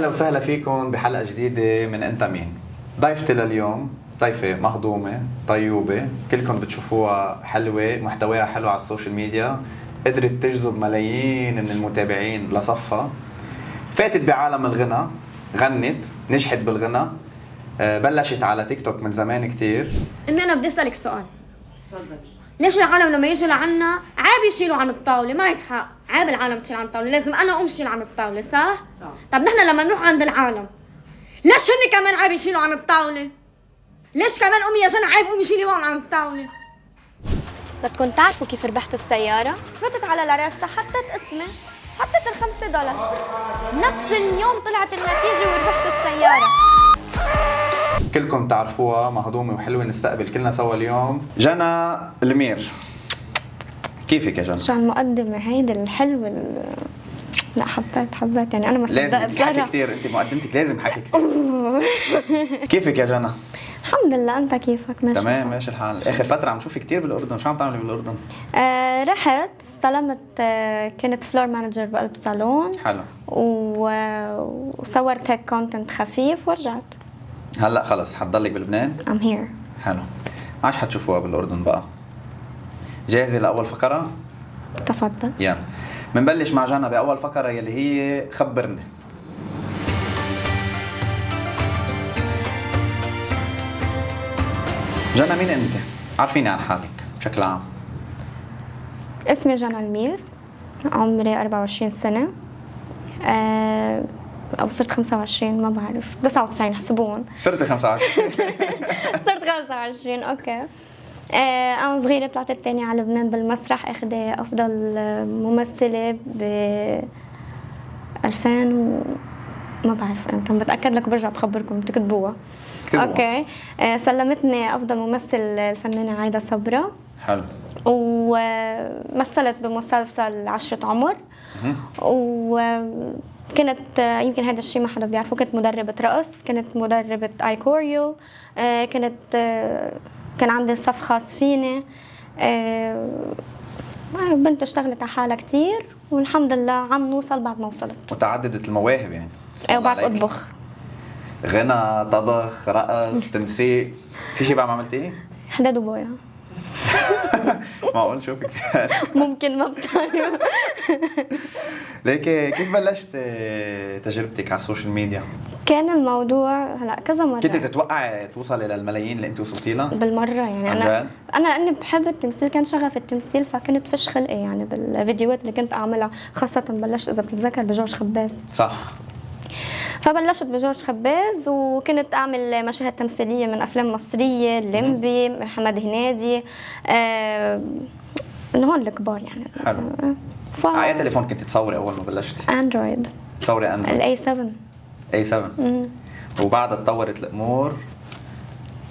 أهلا وسهلا فيكم بحلقة جديدة من أنت مين. ضيفتي لليوم ضيفة مهضومة طيوبة، كلكم بتشوفوها حلوة، محتواها حلو على السوشيال ميديا، قدرت تجذب ملايين من المتابعين لصفها، فاتت بعالم الغنى، غنت، نجحت بالغنى، بلشت على تيك توك من زمان كتير. أمي أنا بدي أسألك سؤال. ليش العالم لما يجوا لعنا عيب يشيلوا عن الطاولة؟ معك حق، عيب العالم تشيل عن الطاولة، لازم أنا أقوم شيل عن الطاولة، صح؟ طب نحن لما نروح عند العالم ليش هن كمان عيب يشيلوا عن الطاولة؟ ليش كمان أمي يا جنى عيب قومي شيلي هون عن الطاولة؟ بدكم تعرفوا كيف ربحت السيارة؟ فتت على لاريسا، حطيت اسمي، حطيت $5. نفس اليوم طلعت النتيجة وربحت السيارة. كلكم تعرفوها مهضومة وحلوة، نستقبل كلنا سوا اليوم جنى المير. كيفك يا جنى؟ شو هالمقدمة هيدي الحلوة لا حبيت يعني أنا ما صدقت. لازم تحكي كثير، أنت مقدمتك لازم حكي كثير. كيفك يا جنى؟ الحمد لله، أنت كيفك؟ ماشي تمام ماشي الحال. آخر فترة عم نشوفك كثير بالأردن، شو عم تعملي بالأردن؟ رحت استلمت، كنت فلور مانجر بقلب صالون. حلو. وصورت هيك كونتنت خفيف ورجعت. هلا خلص حتضلك بلبنان؟ I'm here. حلو. عاش حتشوفوها بالأردن بقى. جاهزة لأول فقرة؟ تفضل. يلا منبلش مع جنى بأول فقرة يلي هي خبرني. جنى مين أنت؟ عارفيني عن حالك بشكل عام. اسمي جنى المير، عمري 24 سنة، أو صرت 25 ما بعرف، 99 حسبون. صرت 25. صرت 25 أوكي. أنا صغيرة طلعت التانية على لبنان بالمسرح، أخذة أفضل ممثلة ب 2000 ما بعرف امتى، بتأكد لك برجع بخبركم تكتبوها. اوكي. سلمتني افضل ممثل الفنانة عايدة صبرا. حلو. ومثلت بمسلسل 10 عمر. وكنت يمكن هذا الشيء ما حدا بيعرفه، كنت مدربة رقص، كنت مدربة اي كوريو، كان عندي صف خاص فيني. بنت اشتغلت على حالها كتير والحمد لله عم نوصل بعد ما وصلت. متعددة المواهب يعني. وبعرف اطبخ، غنى، طبخ، رقص، تمثيل، في شيء بقى ما عملتيه؟ حداد وبويا. معقول شوفك. ممكن ما بتعرف. ليك كيف بلشت تجربتك على السوشيال ميديا؟ كان الموضوع هلا كذا مرة. كنت تتوقعي توصل الى الملايين اللي انت وصلتي لها؟ بالمرة يعني انا اني بحب التمثيل، كان شغف التمثيل، فكنت فش خلقي يعني بالفيديوهات اللي كنت اعملها، خاصة بلشت اذا بتتذكر بجورج خباز. صح. فبلشت بجورج خباز وكنت اعمل مشاهد تمثيلية من افلام مصرية، الليمبي، محمد هنيدي، من هون الكبار يعني. حلو. على اي تليفون كنت تصوري اول ما بلشتي؟ اندرويد. تصوري اندرويد؟ الاي 7. اي 7. وبعدها تطورت الامور،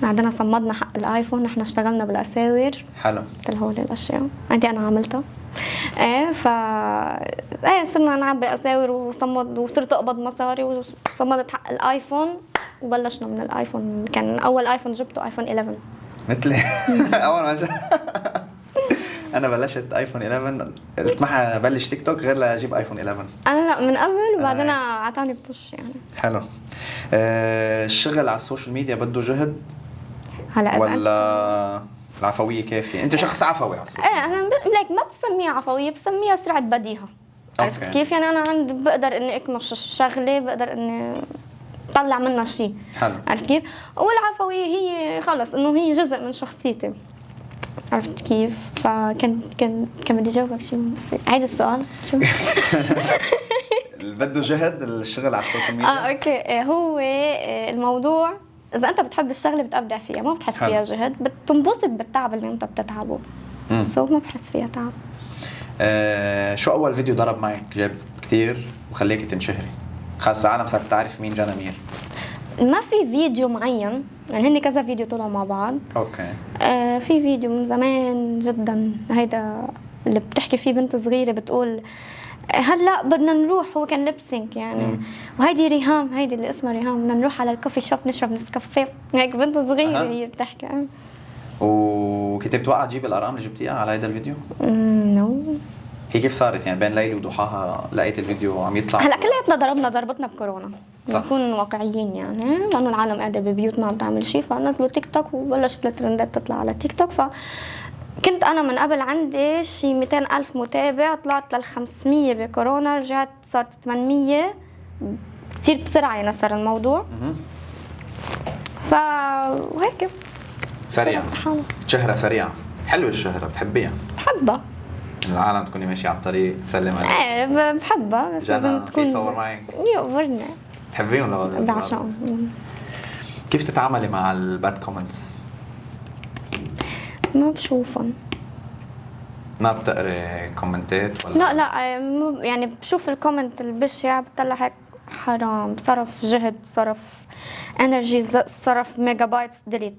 بعدنا صمدنا حق الايفون، نحن اشتغلنا بالاساور. حلو. مثل هول الاشياء عندي انا عملتها. صرنا نعبي اساور وصمد، وصرت اقبض مصاري وصمدت حق الايفون، وبلشنا من الايفون. كان اول ايفون جبته ايفون 11 مثلي. اول ما انا بلشت ايفون 11، قلت ما حبلش تيك توك غير لاجيب ايفون 11. انا لا من قبل، وبعدين عطاني بوش يعني. حلو. الشغل على السوشيال ميديا بده جهد هلا ولا العفويه كافيه؟ انت شخص عفوي على السوشيال ميديا. انا ليك ما بسميها عفويه، بسميها سرعه بديهه. عرفت كيف يعني؟ انا عندي بقدر اني اكمش شغله، بقدر اني طلع منها شيء. حلو. عرفت كيف؟ والعفويه هي خلص انه هي جزء من شخصيتي. عرفت كيف؟ كان بدي جاوبك شيء، بس عيد السؤال شو. بده جهد الشغل على السوشيال ميديا. اوكي. هو الموضوع اذا انت بتحب الشغله بتبدع فيها، ما بتحس فيها جهد، بتنبسط بالتعب اللي انت بتتعبه. ما بحس فيها تعب. شو اول فيديو ضرب معك جاب كتير وخليكي تنشهري؟ خلص العالم صارت تعرف مين جنى مير. ما في فيديو معين، يعني هن كذا فيديو طلعوا مع بعض. اوكي. في فيديو من زمان جدا، هيدا اللي بتحكي فيه بنت صغيره بتقول هلا بدنا نروح، هو كان لبسينك يعني. وهيدي ريهام، هيدي اللي اسمها ريهام، بدنا نروح على الكوفي شوب نشرب نسكافيه، هيك بنت صغيره هي بتحكي. وكنت بتوقع تجيب الارقام اللي جبتيها على هيدا الفيديو؟ نو. هي كيف صارت يعني بين ليلي وضحاها لقيت الفيديو عم يطلع؟ هلا كلياتنا ضربتنا بكورونا. صح. نكون واقعيين يعني، لانه العالم قاعده ببيوت ما عم تعمل شيء، فنزلوا تيك توك وبلشت الترندات تطلع على تيك توك. كنت انا من قبل عندي شي 200,000 متابع، طلعت لل 500 بكورونا، رجعت صارت 800 كثير بسرعه يعني صار الموضوع. وهيك سريع، شهرة سريعة. حلوة الشهرة، بتحبيها؟ بحبها. العالم تكوني ماشية على الطريق تسلم عليك. ايه بحبها، بس لازم تكون في تصور معك؟ يقبرنا. تحبيهم ولا بعشقهم. كيف تتعاملي مع الباد كومنتس؟ ما بشوفهم. ما بتقري كومنتات ولا؟ لا يعني بشوف الكومنت البشع بطلع هيك حرام، صرف جهد، صرف انرجي، صرف ميجا بايتس، ديليت.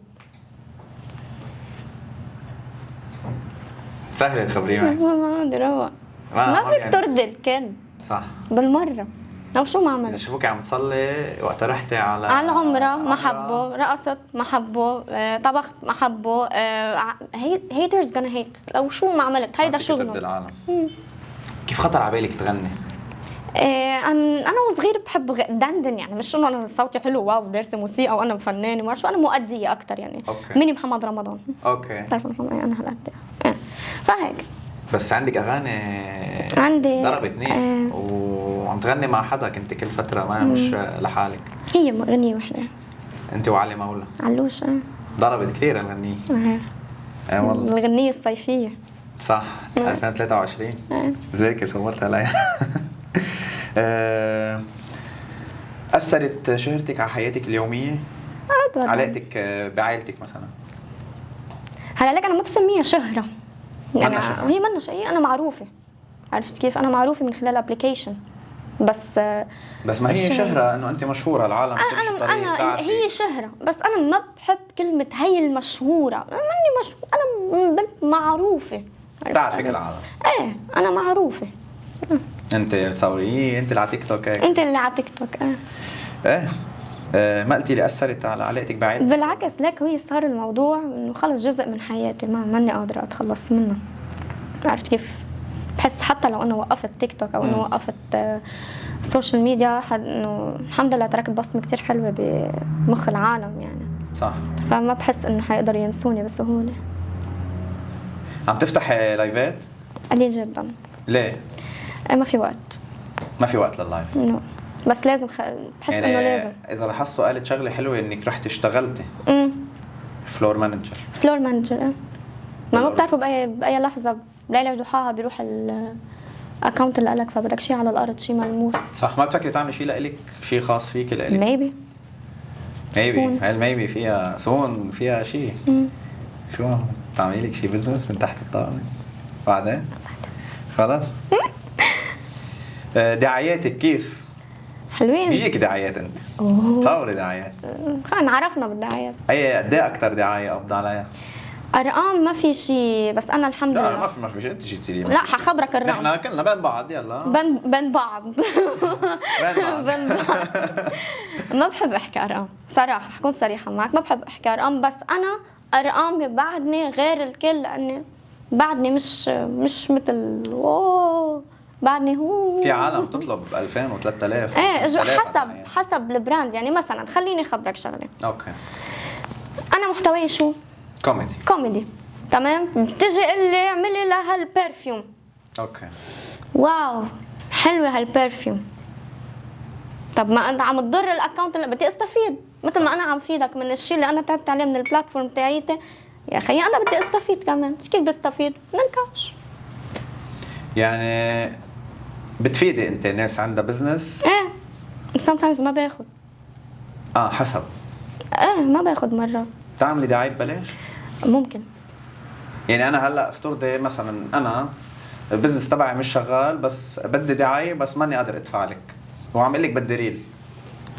سهلة الخبرية معي. ما عندي روق. ما فيك يعني. ترضي الكل صح بالمرة. أو شو ما عملت؟ إذا شافوك عم تصلي وقت رحتي على العمرة ما حبوا، رقصت ما حبوا، طبخت ما حبوا، haters gonna hate. لو شو ما عملت هيدا شغلهم. العالم. كيف خطر على بالك تغني؟ انا وصغير بحب دندن يعني، مش انه انا صوتي حلو واو دارسه موسيقى وانا فنانه ما شو، انا مؤديه اكثر يعني. أوكي. ميني محمد رمضان. اوكي. بتعرف محمد انا هالقد فهيك. بس عندك اغاني عندي ضربت منيح وعم تغني مع حدا كنت كل فتره ما مش لحالك؟ هي غنية وحده، انت وعلي مولا علوش. ضربت كثير الغنية. ايه والله الغنية الصيفية صح 2023 ذاكر صورت عليها. أثرت شهرتك على حياتك اليومية؟ أبدا. علاقتك بعائلتك مثلا؟ هلا لك أنا ما بسميها شهرة يعني، منا شهرة. هي منا شيء، أنا معروفة. عرفت كيف؟ أنا معروفة من خلال أبليكيشن بس ما هي شهرة إنه أنت مشهورة، العالم بتمشي طريق بتعرفي. هي شهرة، بس أنا ما بحب كلمة هي المشهورة. أنا ماني مشهورة، أنا بنت معروفة. بتعرفك العالم. إيه أنا معروفة. أنت تصوري أنت اللي على تيك توك هيك. أنت اللي على تيك توك. إيه ما قلتي لي أثرت على علاقتك بعائلتك؟ بالعكس، لك هي صار الموضوع إنه خلص جزء من حياتي، ماني قادرة أتخلص منه. عرفت كيف؟ بحس حتى لو أنا وقفت تيك توك أو أنا وقفت السوشيال ميديا، إنه الحمد لله تركت بصمة كتير حلوة بمخ العالم يعني. صح. فما بحس إنه حيقدروا ينسوني بسهولة. عم تفتحي لايفات؟ قليل جدا. ليه؟ ما في وقت. ما في وقت لللايف. نو. بس لازم بحس يعني إنه لازم. إذا لاحظتوا قالت شغلة حلوة إنك رحتي اشتغلتي فلور مانجر. فلور مانجر. ما بتعرفوا بأي لحظة ليلة وضحاها بيروح الاكونت اللي قالك، فبدك شيء على الارض، شيء ملموس. صح. ما بتفكري تعملي شيء لإلك، شيء خاص فيك لإلك؟ ميبي هاي الميبي فيها سون، فيها شيء. شو تعملي لك شيء بزنس من تحت الطاولة بعدين؟ خلاص. دعاياتك كيف؟ حلوين. بيجيك دعايات انت؟ تصوري دعايات. خلينا عرفنا بالدعايات. اي قد ايه اكثر دعايه قبض عليها؟ ارقام ما في شيء، بس انا الحمد لله. لا ما في شيء، انت جيتي لي. لا حخبرك الرقم. نحن كلنا بين بعض. يلا بين بعض. بين بعض. ما بحب احكي ارقام صراحه، حكون صريحه معك، ما بحب احكي ارقام، بس انا ارقامي بعدني غير الكل، لاني بعدني مش مثل بعدني هو. في عالم تطلب 2000 و3000. ايه حسب البراند يعني. مثلا خليني اخبرك شغله. اوكي. انا محتوي شو؟ كوميدي تمام. بتجي قل لي اعملي لها البرفيوم. اوكي. واو حلوه هالبرفيوم. طب ما انت عم تضر الاكونت اللي بدي استفيد، مثل ما انا عم فيدك من الشيء اللي انا تعبت عليه من البلاتفورم تاعيتي. يا اخي انا بدي استفيد كمان. كيف بستفيد؟ من الكاش يعني. بتفيدي انت ناس عندها بزنس؟ ايه sometimes ما باخد. حسب. ما باخد مرات. تعملي دعايه ببلاش؟ ممكن. يعني انا هلا افترضي مثلا انا البزنس تبعي مش شغال، بس بدي دعايه بس ماني قادر ادفع لك، وعم اقول لك بدي ريل.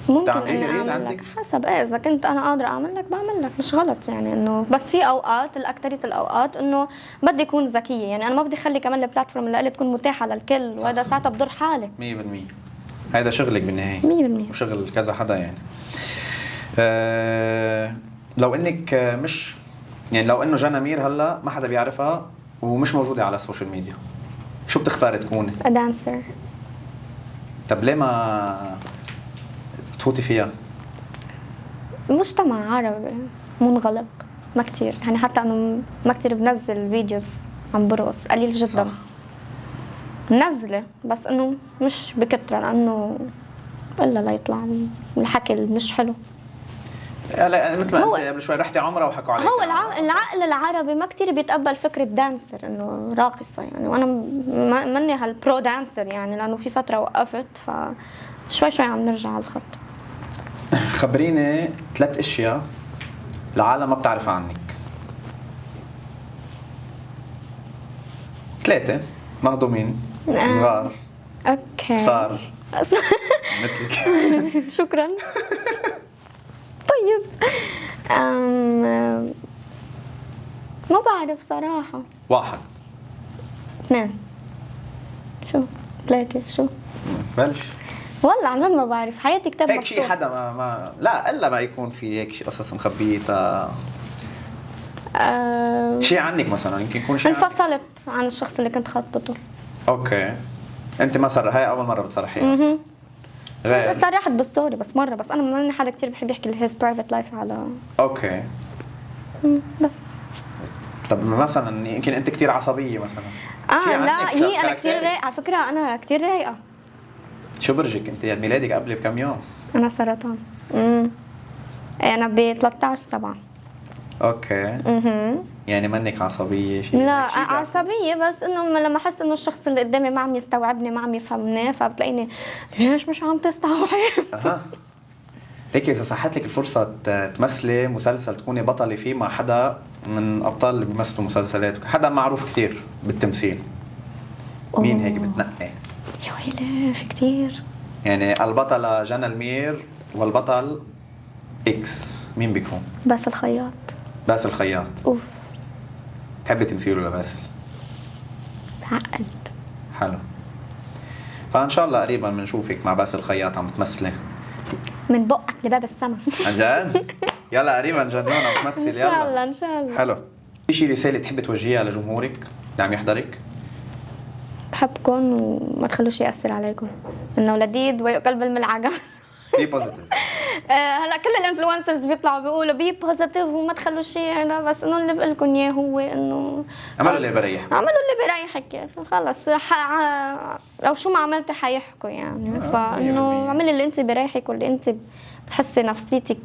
ممكن تعملي لي ريل اعمل عندك؟ لك حسب. اذا كنت انا قادره اعمل لك بعمل لك، مش غلط يعني. انه بس في اوقات، الاكثريه الاوقات انه بدي اكون ذكيه يعني. انا ما بدي اخلي كمان البلاتفورم اللي قلت تكون متاحه للكل، وهذا ساعتها بضر حالي. 100% هذا شغلك بالنهايه. 100% وشغل كذا حدا يعني. لو انك مش يعني، لو انه جانا مير هلا ما حدا بيعرفها ومش موجوده على السوشيال ميديا، شو بتختاري تكوني؟ دانسر. طب ليه ما تفوتي فيها؟ مجتمع عربي منغلق، ما كتير يعني، حتى أنا ما كتير بنزل فيديوز عم برقص، قليل جدا. صح. منزلة بس إنه مش بكترة، لأنه إلا لا يطلع الحكي مش حلو. لا مثل ما قلت قبل شوي رحتي عمره وحكوا عليك. هو العقل العربي ما كتير بيتقبل فكرة دانسر، إنه راقصة يعني، وأنا ماني هالبرو دانسر يعني، لأنه في فترة وقفت، فشوي شوي عم نرجع على الخط. خبريني 3 اشياء العالم ما بتعرف عنك. 3 مهضومين صغار اوكي. صار مثلك. شكرا. طيب ما بعرف صراحة. 1 2 شو 3 شو بلش. والله عن جد ما بعرف، حياتي كتاب هيك شيء مفتوح. حدا ما لا الا ما يكون في هيك شيء قصص مخبيه شيء عنك مثلا، يمكن يكون شيء عنك. انفصلت عن الشخص اللي كنت خاطبته. اوكي. انت ما صار هاي اول مره بتصرحيها؟ غير صرحت بستوري بس مرة، بس أنا ماني حدا كتير بحب يحكي his private life على اوكي. بس. طب مثلا يمكن انت كثير عصبيه مثلا. شيء لا عنك هي أنا كاركتيري. كتير رايقة على فكرة، أنا كتير رايقة. شو برجك انت؟ عيد ميلادك قبل بكم يوم. أنا سرطان. أنا ب 13/7. اوكي. يعني منك عصبيه شيء؟ لا هيك شيء عصبية، بس انه لما احس انه الشخص اللي قدامي ما عم يستوعبني، ما عم يفهمني، فبتلاقيني ليش مش عم تستوعب. اها. هيك اذا صحت لك الفرصه تمثلي مسلسل تكوني بطله فيه مع حدا من ابطال اللي بيمثلوا مسلسلات، حدا معروف كثير بالتمثيل، مين هيك بتنقي؟ يا ويلي في كتير. يعني البطله جنى المير والبطل اكس، مين بيكون؟ باسل الخياط. باسل الخياط. اوف تحبي تمثيله لباسل؟ تعقد. حلو. فان شاء الله قريبا بنشوفك مع باسل الخياط عم تمثلي. من بقك لباب السما. عن جد؟ يلا قريبا جنون عم تمثل. ان شاء الله ان شاء الله. حلو. في شي رسالة تحبي توجهيها لجمهورك اللي عم يحضرك؟ بحبكم وما تخلوش يأثر عليكم، انه لذيذ ويؤكل بالملعقة. بي بوزيتيف. هلا كل الانفلونسرز بيطلعوا بيقولوا بي بوزيتيف وما تخلوا شيء هذا، بس انه اللي بقول لكم اياه هو انه اعملوا اللي بريحكم. اعملوا اللي بريحك يا اخي، خلص لو شو ما عملتي حيحكوا يعني. فانه اعملي اللي انت بريحك واللي انت بتحسي نفسيتك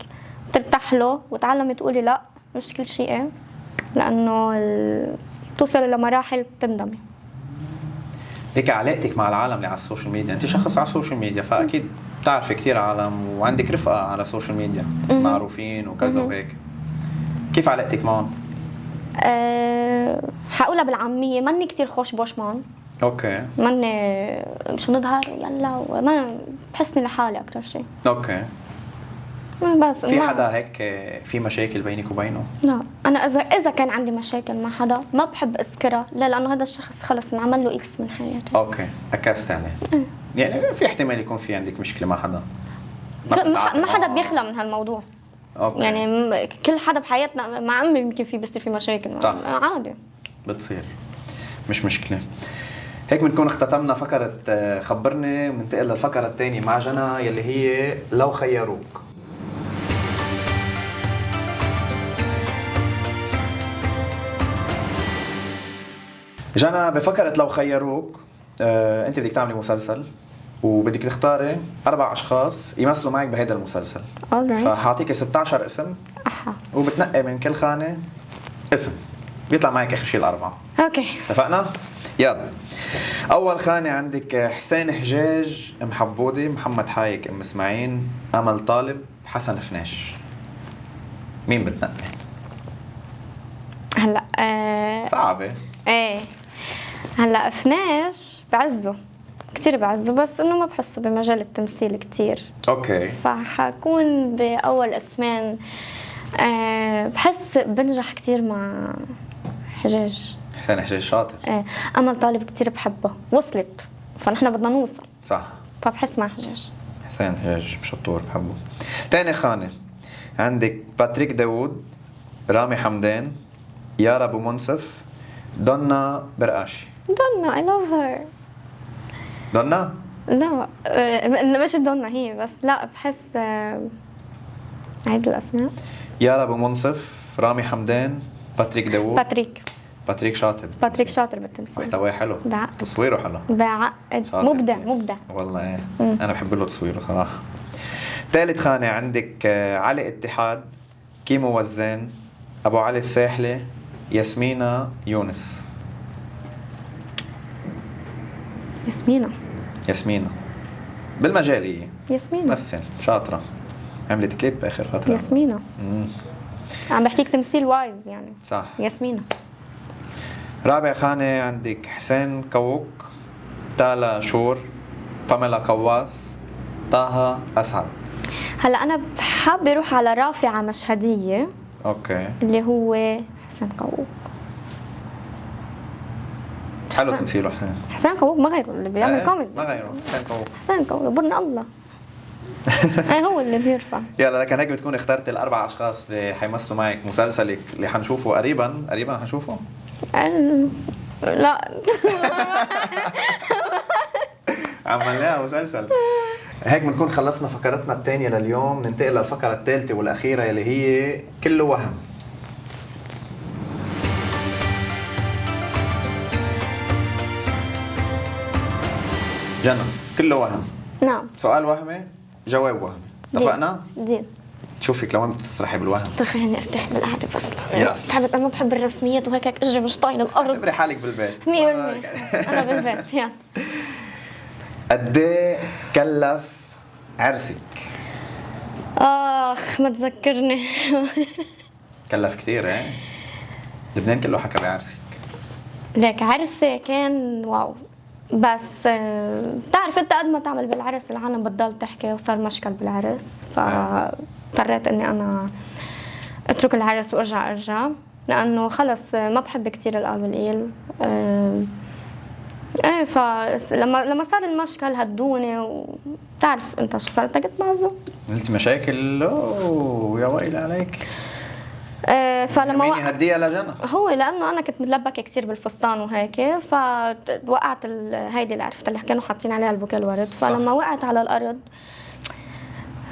ترتاح له، وتعلمي تقولي لا مش كل شيء ايه، لانه توصلي لمراحل بتندمي. هيك علاقتك مع العالم اللي على السوشيال ميديا، انت شخص على السوشيال ميديا فاكيد بتعرفي كثير عالم وعندك رفقة على السوشيال ميديا معروفين وكذا وهيك، كيف علاقتك معهم؟ حقولها بالعامية، ماني كتير خوش بوش معهم. اوكي. ماني شو نظهر يلا، ما بحسني لحالي اكثر شيء. اوكي. بس في حدا هيك في مشاكل بينك وبينه؟ لا انا اذا كان عندي مشاكل مع حدا ما بحب اذكرها، لا لانه هذا الشخص خلص انعمل له اكس من حياتي. اوكي، عكست عليه. يعني في احتمال يكون في عندك مشكله مع حدا ما حدا بيخلى من هالموضوع. أوكي. يعني كل حدا بحياتنا، مع امي يمكن في بيصير في مشاكل صح. عادي بتصير، مش مشكله. هيك بنكون اختتمنا فقره خبرني، وبننتقل للفقره الثانيه مع جنى يلي هي لو خيروك. جنى بفكرة لو خيروك انت بدك تعملي مسلسل وبدك تختاري 4 اشخاص يمثلوا معك بهذا المسلسل. alright. فحاعطيك 16 اسم وبتنقي من كل خانة اسم، بيطلع معك اخر شيء 4. اوكي اتفقنا؟ يلا. اول خانة عندك حسين حجاج، ام حبودي، محمد حايك، ام اسماعيل، امل طالب، حسن فناش. مين بتنقي؟ هلا صعبة. ايه هلا فناش بعزه كتير بعزه، بس انه ما بحسه بمجال التمثيل كتير. اوكي. فحكون باول اسمين. بحس بنجح كتير مع حجاج. حسين حجاج شاطر. امل طالب كتير بحبه، وصلت فنحن بدنا نوصل، صح. فبحس مع حجاج. حسين حجاج شطور بحبه. تاني خانة عندك باتريك داوود، رامي حمدان، يارا ابو منصف، دونا برقاشي. دونا I love her. دونا؟ لا مش دوننا هي، بس لا بحس عيد الاسماء. يارا ابو منصف، رامي حمدان، باتريك داوود. باتريك شاطر. باتريك شاطر بالتمثيل، محتواه حلو، بعقد، تصويره حلو، بعقد، شاطر. مبدع والله ايه. انا بحب له تصويره صراحه. ثالث خانه عندك علي اتحاد، كيمو وزان، ابو علي الساحلي، ياسمينة يونس. ياسمينة بالمجال هي ياسمينة ممثل شاطره، عملت كليب اخر فتره. ياسمينة عم بحكيك تمثيل وايز يعني. صح. ياسمينة. رابع خانة عندك حسين كوك، تالا شور، باميلا قواس، طه أسعد. هلا أنا بحب أروح على رافعة مشهدية. أوكي. اللي هو حسين كوك. حلو تمثيله حسين. حسين كوك ما غيره اللي بيعمل كوميدي. ما غيره حسين كوك. حسين كوك برنا الله. هو اللي بيرفع. يلا لكن هيك بتكون اخترت الأربع أشخاص اللي حيمثلوا معك مسلسلك اللي حنشوفه قريبا حنشوفه؟ لا. عملناها مسلسل. هيك بنكون خلصنا فقرتنا الثانية لليوم، ننتقل للفقرة الثالثة والأخيرة اللي هي كله وهم. جنى، كله وهم. نعم. سؤال وهمي، جواب وهمي، اتفقنا؟ دين. شوفك لوين بتسرحي بالوهم؟ خليني ارتاح بالقعده بس. يلا. انا ما بحب الرسميات وهيك اجري مش طايله الارض. اعتبري حالك بالبيت. 100% انا بالبيت. يلا. قد ايه كلف عرسك؟ ما تذكرني. كلف كثير ايه؟ لبنان كله حكى بعرسك. ليك عرسي كان واو، بس بتعرف انت قد ما تعمل بالعرس العالم بتضل تحكي، وصار مشكل بالعرس، فاضطريت اني انا اترك العرس وارجع لانه خلص ما بحب كثير القال والقيل. ايه فلما صار المشكل هدوني، وبتعرف انت شو صار، قلت معزوم قلتي مشاكل اوه يا ويلي عليك. فلما مين يهديها لجنى؟ هو لانه انا كنت متلبكه كثير بالفستان وهيك، فوقعت هيدي اللي عرفتها اللي كانوا حاطين عليها البوكيه الورد، فلما وقعت على الارض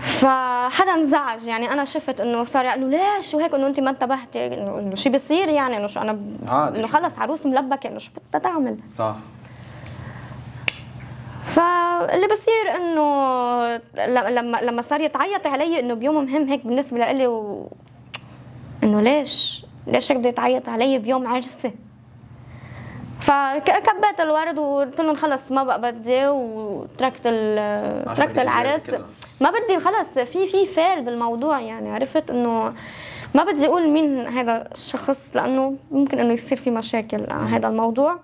فحدا انزعج، يعني انا شفت انه صار يقولوا ليش وهيك، انه انت ما انتبهتي انه شو بيصير، يعني انه شو انا انه خلص عروس ملبكه، انه شو بدها تعمل. صح. فاللي بصير انه لما صار يتعيط علي انه بيوم مهم هيك بالنسبه لإلي انه ليش هيك بده يتعيط علي بيوم عرسي. فكبيت الورد وقلت لهم خلص ما بقى بدي، وتركت العرس. ما بدي خلص في فعل بالموضوع، يعني عرفت انه ما بدي اقول مين هذا الشخص لانه ممكن انه يصير في مشاكل على هذا الموضوع.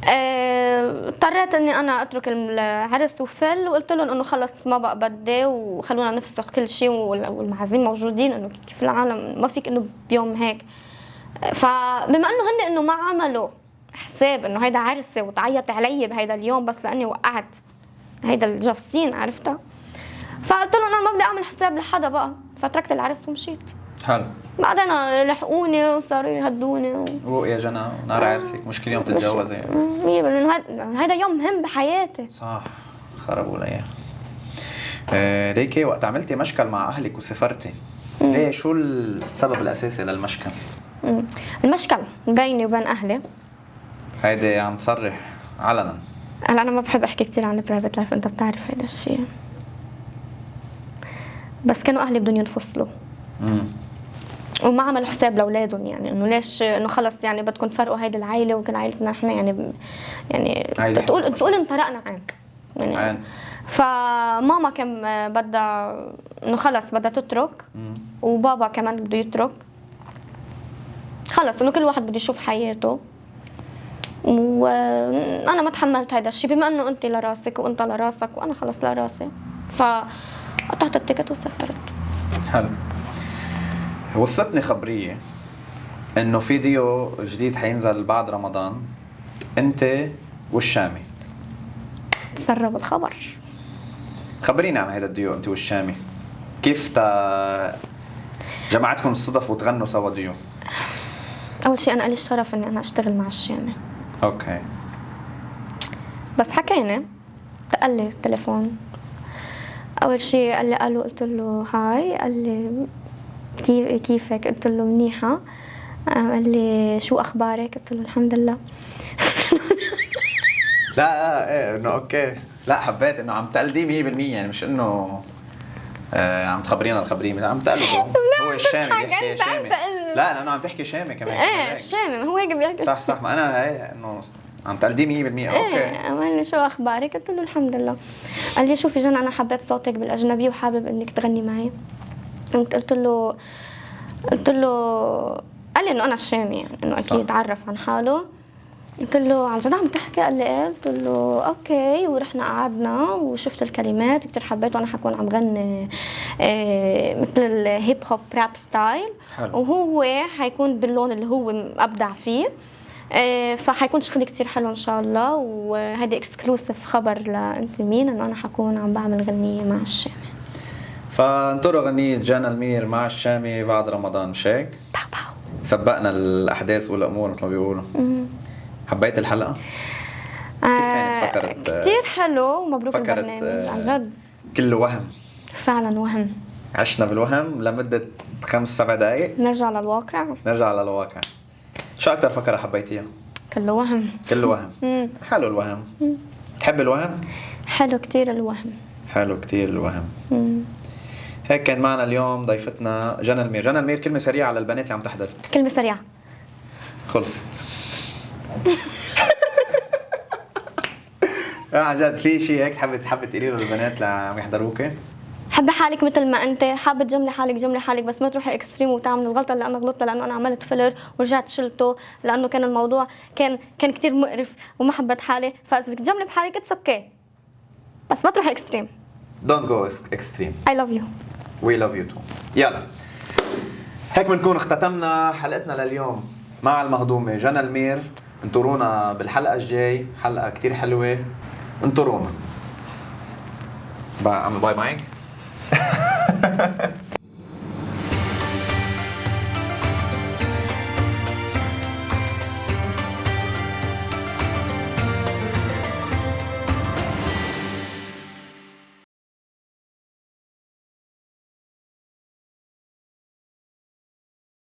اضطريت اني انا اترك العرس وفل، وقلت لهم انه خلص ما بقى بدي، وخلونا نفسخ كل شيء، والمعازيم موجودين، انه كيف العالم ما فيك انه بيوم هيك. فبما انه انه ما عملوا حساب انه هيدا عرسي وتعيط علي بهيدا اليوم بس لاني وقعت هيدا الجفسين عرفتها، فقلت لهم انا ما بدي اعمل حساب لحدا بقى، فتركت العرس ومشيت. حلو. بعدين لحقوني وصاروا يهدوني روق يا جنى، نهار عرسك مش كل يوم تتجوزي. هيدا يوم مهم بحياتي. صح. خربوا لي ليكي وقت عملتي مشكل مع اهلك وسافرتي، ليه شو السبب الاساسي للمشكل؟ المشكل بيني وبين اهلي، هيدي عم تصرح علنا. هلا انا ما بحب احكي كثير عن البرايفت لايف، انت بتعرف هيدا الشيء، بس كانوا اهلي بدهم ينفصلوا وما عملوا حساب لاولادهم، يعني انه ليش انه خلص يعني بدكم تفرقوا هيدي العائله وكل عائلتنا نحن، يعني تقول انطرقنا يعني فماما كان بدها انه خلص بدها تترك، وبابا كمان بده يترك، خلص انه كل واحد بده يشوف حياته، وانا ما تحملت هذا الشيء، بما انه انت لراسك وانت لراسك وانا خلص لراسي، فقطعت التيكت وسافرت. حلو. وصلتني خبريه انه فيديو جديد حينزل بعد رمضان انت والشامي. تسرب الخبر. خبريني عن هذا الديو انت والشامي، كيف جمعتكم الصدف وتغنوا سوا ديو؟ اول شيء انا لي الشرف اني انا اشتغل مع الشامي. اوكي. بس حكينا دق لي التليفون. اول شيء قال لي الو، قلت له هاي. قال لي كيفك؟ قلت له منيحه. قال لي شو اخبارك؟ قلت له الحمد لله. لا ايه انه اوكي. لا حبيت انه عم تقلديه 100%، يعني مش انه عم تخبرينا الخبريه، عم تقلده. هو الشامي بيحكي شامي. لا لانه عم تحكي شامي كمان. ايه الشامي هو هيك بيحكي. صح صح، ما انا هي انه عم تقلديه 100%. اوكي. قال لي شو اخبارك؟ قلت له الحمد لله. قال لي شوفي جنى، انا حبيت صوتك بالاجنبي وحابب انك تغني معي. قلت له قال لي انه انا الشامي، يعني انه اكيد عرف عن حاله. قلت له عن جد عم تحكي؟ قال لي ايه. قلت له اوكي. ورحنا قعدنا وشفت الكلمات كثير حبيت، وانا حكون عم غني مثل الهيب هوب راب ستايل. حلو. وهو حيكون باللون اللي هو ابدع فيه. فحيكون شغلي كتير حلو ان شاء الله. وهيدي اكسكلوسيف خبر لانت مين، انه انا حكون عم بعمل غنية مع الشامي. فانطروا غنية جانا المير مع الشامي بعد رمضان، مش هيك؟ سبقنا الاحداث والامور مثل ما بيقولوا. حبيت الحلقة؟ كيف كانت؟ فكرت كتير حلو ومبروك البرنامج عن جد. كله وهم فعلا وهم. عشنا بالوهم لمدة 5-7 دقايق. نرجع للواقع. نرجع للواقع. شو أكتر فكرة حبيتيها؟ كله وهم. كله وهم. حلو الوهم. تحب الوهم؟ حلو كتير الوهم. حلو كتير الوهم. هيك كان معنا اليوم ضيفتنا جنى المير. جنى المير، كلمة سريعة على البنات اللي عم تحضر. كلمة سريعة. خلصت. عن جد في شيء هيك حابة تقولي له للبنات اللي عم يحضروك؟ حبي حالك مثل ما انت، حابه تجملي حالك جملي حالك، بس ما تروحي اكستريم وتعملي الغلطه اللي انا غلطتها، لانه انا عملت فيلر ورجعت شلته، لانه كان الموضوع كان كثير مقرف وما حبيت حالي. فاذا بدك تجملي بحالك اتس اوكي، بس ما تروحي اكستريم. Don't go extreme. I love you. We love you too. يلا هيك بنكون اختتمنا حلقتنا لليوم مع المهضومة جنى المير. انطرونا بالحلقة الجاي، حلقة كتير حلوة. انطرونا. اعمل باي معك.